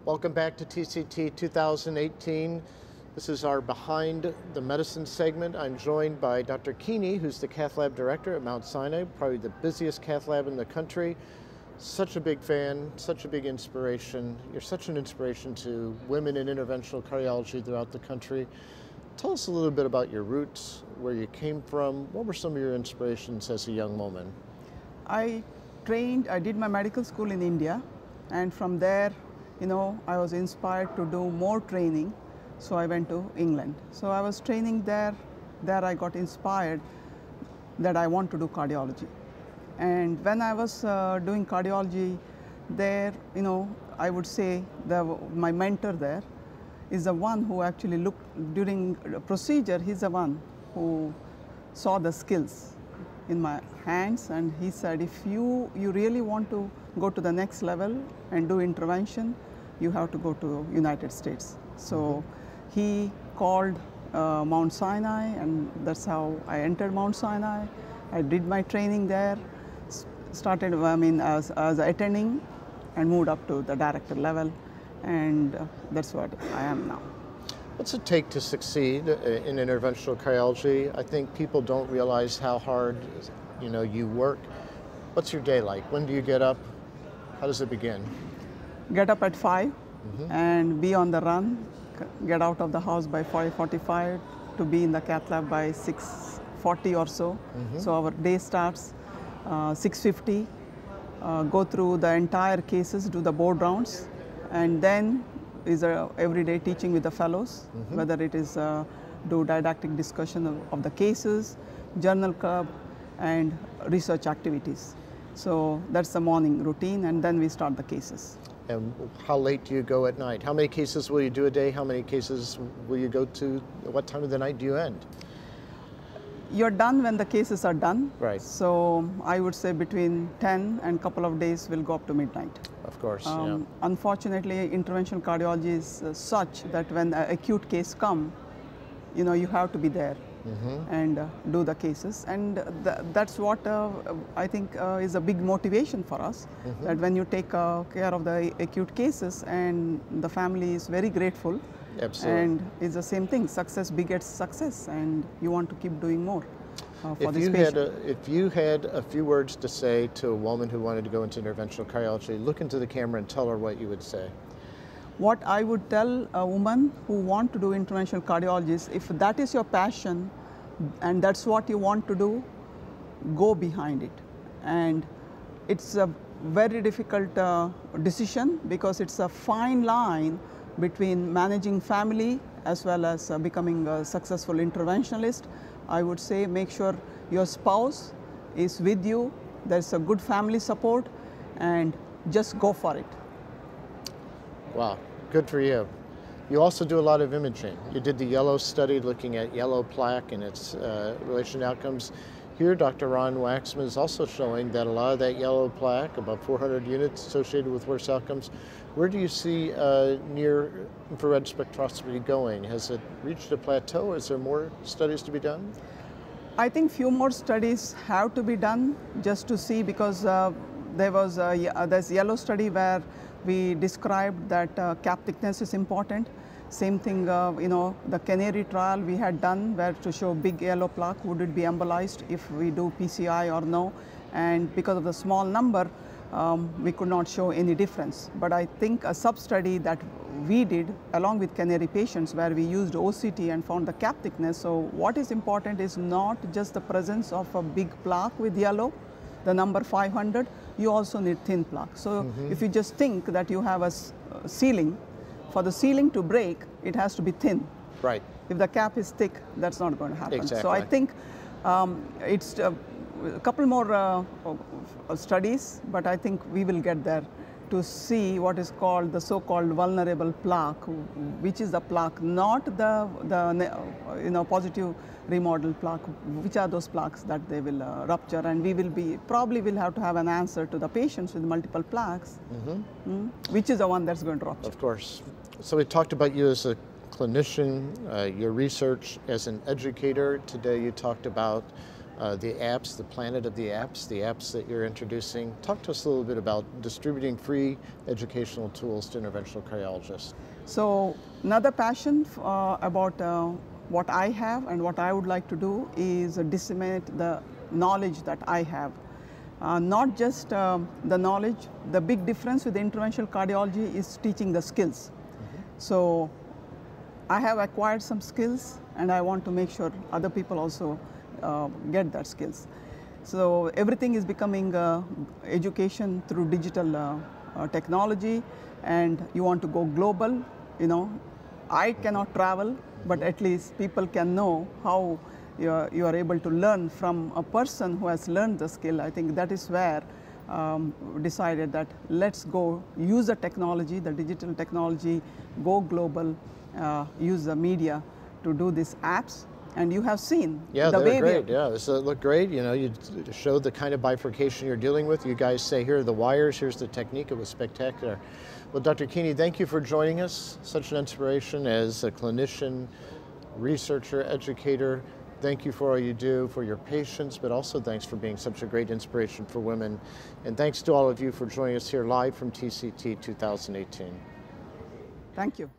Welcome back to TCT 2018. This is our Behind the Medicine segment. I'm joined by Dr. Kini, who's the cath lab director at Mount Sinai, probably the busiest cath lab in the country. Such a big fan, such a big inspiration. You're such an inspiration to women in interventional cardiology throughout the country. Tell us a little bit about your roots, where you came from. What were some of your inspirations as a young woman? I did my medical school in India, and from there, I was inspired to do more training, so I went to England. So I was training there. There I got inspired that I want to do cardiology. And when I was doing cardiology there, I would say my mentor there is the one who actually looked during the procedure. He's the one who saw the skills in my hands, and he said, if you really want to go to the next level and do intervention, you have to go to United States. So he called Mount Sinai, and that's how I entered Mount Sinai. I did my training there, started as attending, and moved up to the director level, and that's what I am now. What's it take to succeed in interventional cardiology? I think people don't realize how hard you work. What's your day like? When do you get up? How does it begin? Get up at 5 and be on the run. Get out of the house by 5:45 to be in the cath lab by 6:40 or so. So our day starts 6:50. Go through the entire cases, do the board rounds, and then is everyday teaching with the fellows, whether it is do didactic discussion of the cases, journal club, and research activities. So that's the morning routine, and then we start the cases. And how late do you go at night? How many cases will you do a day? How many cases will you go to? What time of the night do you end? You're done when the cases are done. Right. So I would say between 10 and couple of days will go up to midnight. Of course, yeah. Unfortunately, interventional cardiology is such that when an acute case comes, you have to be there and do the cases. And that's what I think is a big motivation for us, that when you take care of the acute cases, and the family is very grateful. Absolutely. And it's the same thing, success begets success, and you want to keep doing more for this patient. If you had a few words to say to a woman who wanted to go into interventional cardiology, look into the camera and tell her what you would say. What I would tell a woman who want to do interventional cardiology is, if that is your passion and that's what you want to do, go behind it. And it's a very difficult decision, because it's a fine line between managing family as well as becoming a successful interventionalist. I would say make sure your spouse is with you, there's a good family support, and just go for it. Wow, good for you. You also do a lot of imaging. You did the yellow study looking at yellow plaque and its relation to outcomes. Here, Dr. Ron Waxman is also showing that a lot of that yellow plaque, about 400 units associated with worse outcomes. Where do you see near infrared spectroscopy going? Has it reached a plateau? Is there more studies to be done? I think few more studies have to be done just to see, because there was this yellow study where we described that cap thickness is important. Same thing, the Canary trial we had done, where to show big yellow plaque, would it be embolized if we do PCI or no? And because of the small number, we could not show any difference. But I think a sub-study that we did along with Canary patients, where we used OCT and found the cap thickness. So what is important is not just the presence of a big plaque with yellow, the number 500, you also need thin plaque. So if you just think that you have a ceiling, for the ceiling to break, it has to be thin. Right. If the cap is thick, that's not going to happen. Exactly. So I think it's a couple more studies, but I think we will get there to see what is called the so-called vulnerable plaque, which is the plaque, not the positive remodeled plaque. Which are those plaques that they will rupture, and we will probably will have to have an answer to the patients with multiple plaques, which is the one that's going to rupture. Of course. So we talked about you as a clinician, your research as an educator. Today you talked about the apps, the planet of the apps that you're introducing. Talk to us a little bit about distributing free educational tools to interventional cardiologists. So another passion about what I have and what I would like to do is disseminate the knowledge that I have. Not just the knowledge, the big difference with interventional cardiology is teaching the skills. So I have acquired some skills and I want to make sure other people also get that skills. So everything is becoming education through digital technology, and you want to go global. You know, I cannot travel, but at least people can know how you are able to learn from a person who has learned the skill. I think that is where we decided that let's go use the technology, the digital technology, go global, use the media to do these apps. And you have seen the way great. Yeah, this looked great. You know, you showed the kind of bifurcation you're dealing with. You guys say, here are the wires, here's the technique. It was spectacular. Well, Dr. Kini, thank you for joining us. Such an inspiration as a clinician, researcher, educator. Thank you for all you do for your patients, but also thanks for being such a great inspiration for women. And thanks to all of you for joining us here live from TCT 2018. Thank you.